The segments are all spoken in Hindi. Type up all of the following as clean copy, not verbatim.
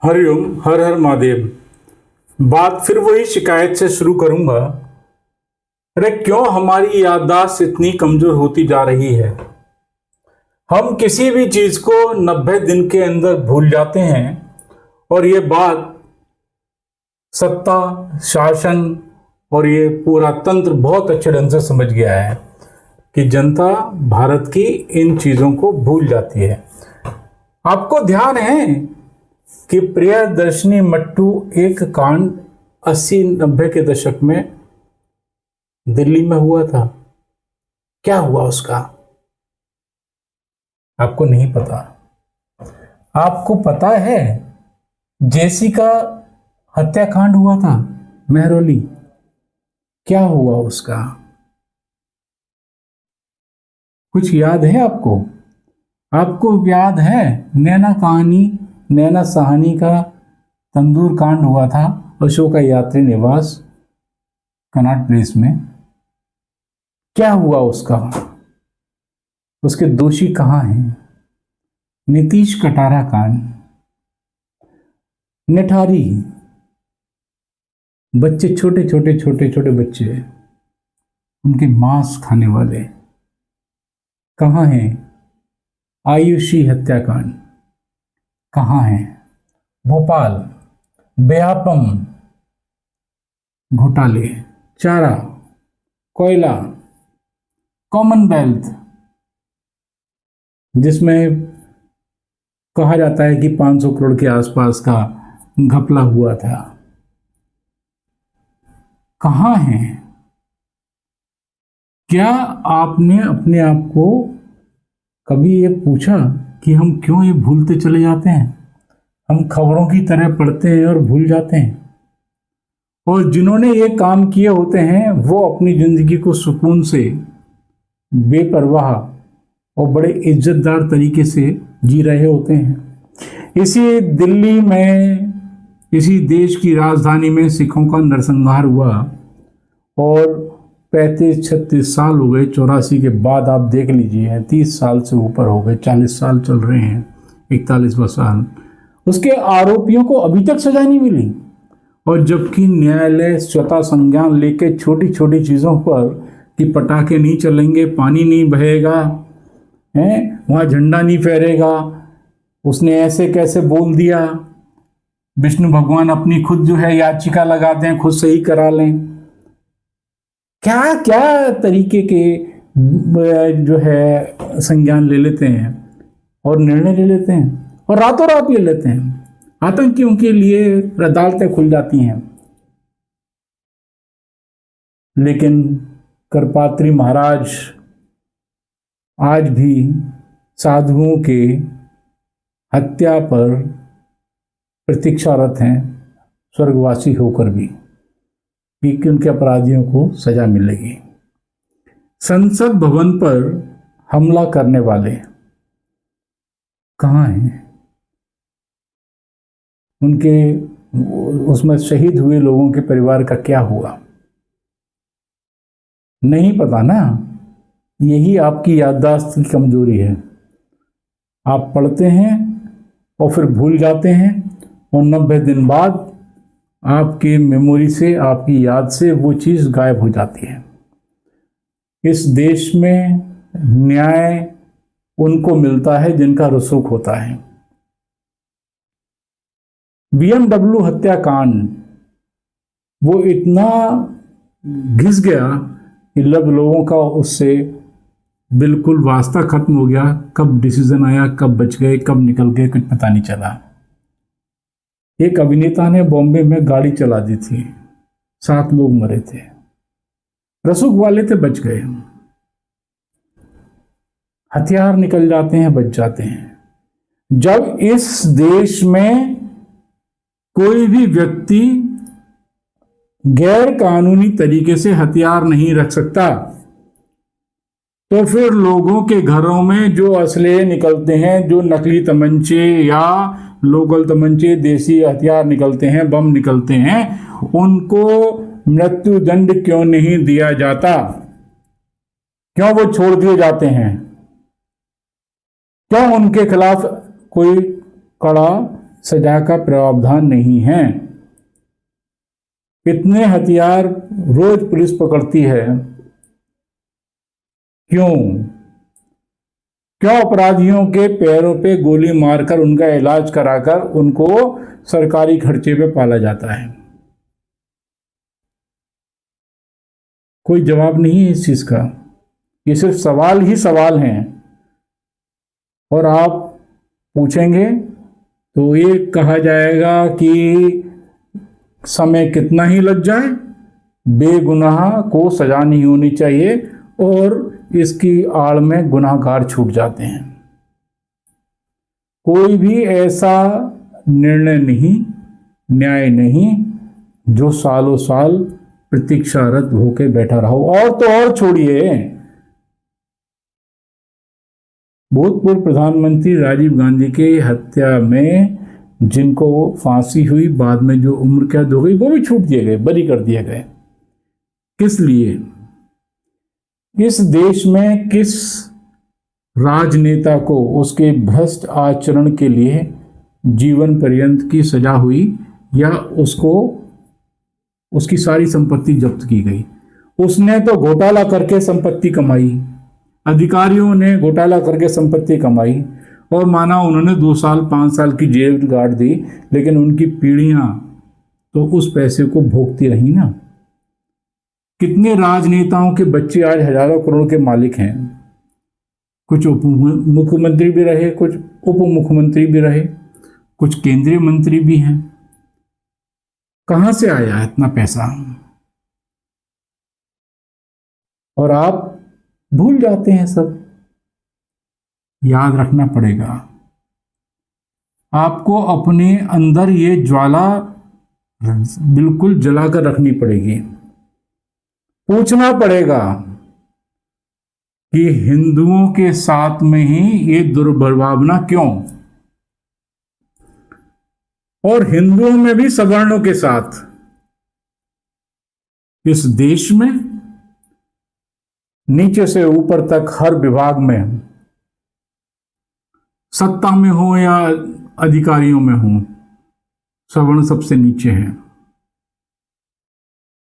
हरिओम। हर हर महादेव। बात फिर वही शिकायत से शुरू करूंगा। अरे क्यों हमारी याददाश्त इतनी कमजोर होती जा रही है। हम किसी भी चीज को 90 दिन के अंदर भूल जाते हैं। और ये बात सत्ता, शासन और ये पूरा तंत्र बहुत अच्छे ढंग से समझ गया है कि जनता भारत की इन चीजों को भूल जाती है। आपको ध्यान है कि प्रियदर्शनी मट्टू एक कांड 80-90 के दशक में दिल्ली में हुआ था। क्या हुआ उसका? आपको नहीं पता? आपको पता है जेसी का हत्याकांड हुआ था मेहरौली? क्या हुआ उसका? कुछ याद है आपको? आपको याद है नैना साहनी का तंदूर कांड हुआ था अशोका यात्री निवास कनॉट प्लेस में? क्या हुआ उसका? उसके दोषी कहां हैं? नीतीश कटारा कांड, निठारी बच्चे, छोटे बच्चे, उनके मांस खाने वाले कहां हैं? आयुषी हत्याकांड कहां है? भोपाल व्यापम घोटाले, चारा, कोयला, कॉमनवेल्थ जिसमें कहा जाता है कि 500 करोड़ के आसपास का घपला हुआ था, कहां है? क्या आपने अपने आप को कभी ये पूछा कि हम क्यों ये भूलते चले जाते हैं? हम खबरों की तरह पढ़ते हैं और भूल जाते हैं। और जिन्होंने ये काम किए होते हैं वो अपनी जिंदगी को सुकून से, बेपरवाह और बड़े इज्जतदार तरीके से जी रहे होते हैं। इसी दिल्ली में, इसी देश की राजधानी में सिखों का नरसंहार हुआ और 35-36 साल हो गए। 84 के बाद आप देख लीजिए, 30 साल से ऊपर हो गए, 40 साल चल रहे हैं, 41वां साल। उसके आरोपियों को अभी तक सजा नहीं मिली। और जबकि न्यायालय स्वतः संज्ञान लेके छोटी छोटी चीज़ों पर कि पटाखे नहीं चलेंगे, पानी नहीं बहेगा, वहाँ झंडा नहीं फहरेगा, उसने ऐसे कैसे बोल दिया, विष्णु भगवान अपनी खुद जो है याचिका लगाते हैं, खुद सही करा लें। क्या क्या तरीके के जो है संज्ञान ले लेते हैं और निर्णय ले लेते हैं और रातों रात ले लेते हैं। आतंकियों के लिए अदालतें खुल जाती हैं। लेकिन करपात्री महाराज आज भी साधुओं के हत्या पर प्रतीक्षारत हैं, स्वर्गवासी होकर भी, कि उनके अपराधियों को सजा मिलेगी। संसद भवन पर हमला करने वाले कहाँ हैं? उनके उसमें शहीद हुए लोगों के परिवार का क्या हुआ? नहीं पता ना। यही आपकी याददाश्त की कमजोरी है। आप पढ़ते हैं और फिर भूल जाते हैं और 90 दिन बाद आपके मेमोरी से, आपकी याद से वो चीज़ गायब हो जाती है। इस देश में न्याय उनको मिलता है जिनका रसूख होता है। BMW हत्याकांड वो इतना घिस गया कि लोगों का उससे बिल्कुल वास्ता खत्म हो गया। कब डिसीजन आया, कब बच गए, कब निकल गए, कुछ पता नहीं चला। एक अभिनेता ने बॉम्बे में गाड़ी चला दी थी, 7 लोग मरे थे, रसूख वाले थे, बच गए। हथियार निकल जाते हैं, बच जाते हैं। जब इस देश में कोई भी व्यक्ति गैर कानूनी तरीके से हथियार नहीं रख सकता, तो फिर लोगों के घरों में जो असले निकलते हैं, जो नकली तमंचे या लोकल तमंचे, देसी हथियार निकलते हैं, बम निकलते हैं, उनको मृत्युदंड क्यों नहीं दिया जाता? क्यों वो छोड़ दिए जाते हैं? क्यों उनके खिलाफ कोई कड़ा सजा का प्रावधान नहीं है। कितने हथियार रोज पुलिस पकड़ती है। क्यों क्यों अपराधियों के पैरों पे गोली मारकर उनका इलाज कराकर उनको सरकारी खर्चे पे पाला जाता है। कोई जवाब नहीं है इस चीज का। ये सिर्फ सवाल ही सवाल हैं। और आप पूछेंगे तो ये कहा जाएगा कि समय कितना ही लग जाए, बेगुनाह को सजा नहीं होनी चाहिए और इसकी आड़ में गुनाहगार छूट जाते हैं। कोई भी ऐसा निर्णय नहीं, न्याय नहीं जो सालों साल प्रतीक्षारत होकर बैठा रहा हो। और तो और छोड़िए, भूतपूर्व प्रधानमंत्री राजीव गांधी के हत्या में जिनको फांसी हुई, बाद में जो उम्र कैद हो गई, वो भी छूट दिए गए, बरी कर दिए गए। किस लिए? इस देश में किस राजनेता को उसके भ्रष्ट आचरण के लिए जीवन पर्यंत की सजा हुई या उसको उसकी सारी संपत्ति जब्त की गई? उसने तो घोटाला करके संपत्ति कमाई, अधिकारियों ने घोटाला करके संपत्ति कमाई और माना उन्होंने 2 साल 5 साल की जेल गाड़ दी, लेकिन उनकी पीढ़ियां तो उस पैसे को भोगती रही ना। कितने राजनेताओं के बच्चे आज हजारों करोड़ के मालिक हैं। कुछ उप मुख्यमंत्री भी रहे, कुछ उप मुख्यमंत्री भी रहे, कुछ केंद्रीय मंत्री भी हैं। कहां से आया इतना पैसा? और आप भूल जाते हैं सब। याद रखना पड़ेगा आपको, अपने अंदर ये ज्वाला बिल्कुल जलाकर रखनी पड़ेगी। पूछना पड़ेगा कि हिंदुओं के साथ में ही ये दुर्भावना क्यों, और हिंदुओं में भी सवर्णों के साथ। इस देश में नीचे से ऊपर तक हर विभाग में, सत्ता में हो या अधिकारियों में हो, सवर्ण सबसे नीचे है।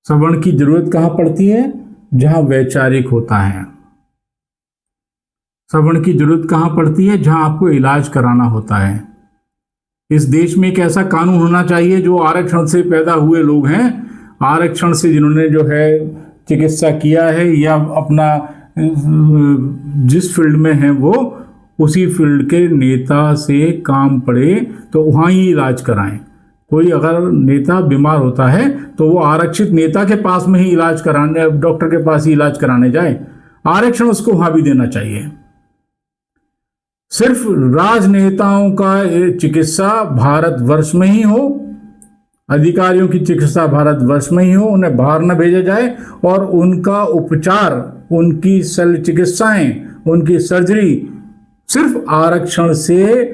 सवर्ण की जरूरत कहां पड़ती है? जहां वैचारिक होता है। सवर्ण की जरूरत कहां पड़ती है? जहां आपको इलाज कराना होता है। इस देश में एक ऐसा कानून होना चाहिए जो आरक्षण से पैदा हुए लोग हैं, आरक्षण से जिन्होंने जो है चिकित्सा किया है या अपना जिस फील्ड में है वो उसी फील्ड के नेता से काम पड़े तो वहाँ ही इलाज कराएं। कोई अगर नेता बीमार होता है तो वो आरक्षित नेता के पास में ही इलाज कराने, डॉक्टर के पास ही इलाज कराने जाए। आरक्षण उसको वहाँ भी देना चाहिए। सिर्फ राजनेताओं का चिकित्सा भारतवर्ष में ही हो, अधिकारियों की चिकित्सा भारतवर्ष में ही हो, उन्हें बाहर न भेजा जाए और उनका उपचार, उनकी शल्य चिकित्साएं, उनकी सर्जरी सिर्फ आरक्षण से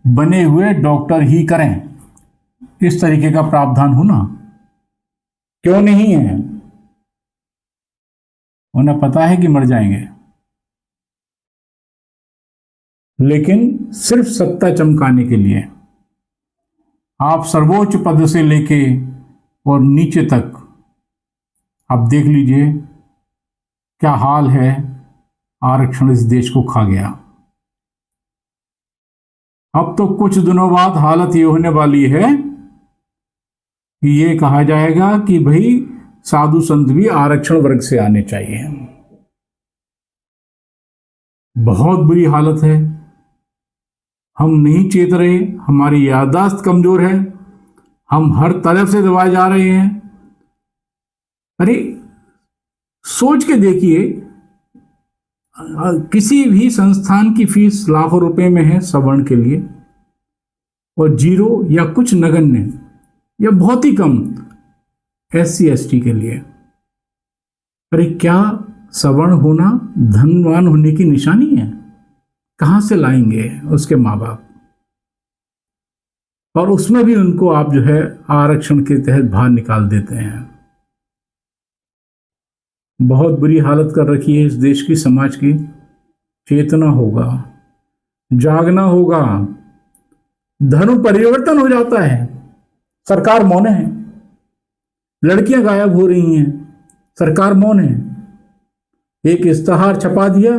बने हुए डॉक्टर ही करें। इस तरीके का प्रावधान होना क्यों नहीं है? उन्हें पता है कि मर जाएंगे, लेकिन सिर्फ सत्ता चमकाने के लिए आप सर्वोच्च पद से लेके और नीचे तक आप देख लीजिए क्या हाल है। आरक्षण इस देश को खा गया। अब तो कुछ दिनों बाद हालत ये होने वाली है कि ये कहा जाएगा कि भाई साधु संत भी आरक्षण वर्ग से आने चाहिए। बहुत बुरी हालत है। हम नहीं चेत रहे, हमारी याददाश्त कमजोर है, हम हर तरफ से दबाए जा रहे हैं। अरे सोच के देखिए, किसी भी संस्थान की फीस लाखों रुपए में है सवर्ण के लिए, और जीरो या कुछ नगण्य या बहुत ही कम SC ST के लिए। अरे क्या सवर्ण होना धनवान होने की निशानी है? कहां से लाएंगे उसके माँ बाप? और उसमें भी उनको आप जो है आरक्षण के तहत बाहर निकाल देते हैं। बहुत बुरी हालत कर रखी है इस देश की, समाज की। चेतना होगा, जागना होगा। धर्म परिवर्तन हो जाता है, सरकार मौन है। लड़कियां गायब हो रही हैं, सरकार मौन है। एक इश्तहार छपा दिया,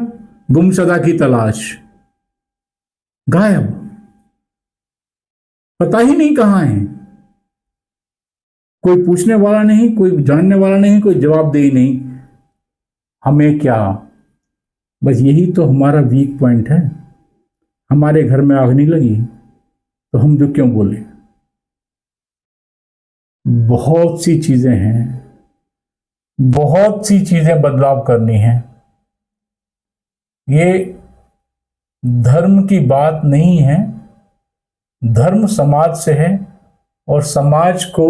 गुमशुदा की तलाश, गायब, पता ही नहीं कहां है। कोई पूछने वाला नहीं, कोई जानने वाला नहीं, कोई जवाबदेही नहीं। हमें क्या? बस यही तो हमारा वीक पॉइंट है। हमारे घर में आग नहीं लगी तो हम जो क्यों बोले? बहुत सी चीजें हैं, बहुत सी चीजें बदलाव करनी है। ये धर्म की बात नहीं है, धर्म समाज से है और समाज को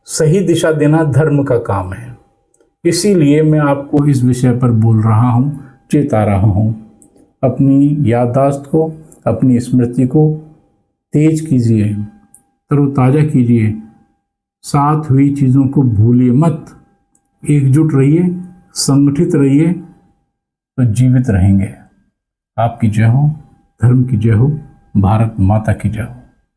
सही दिशा देना धर्म का काम है। इसीलिए मैं आपको इस विषय पर बोल रहा हूं, चेता रहा हूं। अपनी याददाश्त को, अपनी स्मृति को तेज कीजिए, तरोताजा कीजिए, साथ हुई चीज़ों को भूलिए मत। एकजुट रहिए, संगठित रहिए, तो जीवित रहेंगे। आपकी जय हो, धर्म की जय हो, भारत माता की जय हो।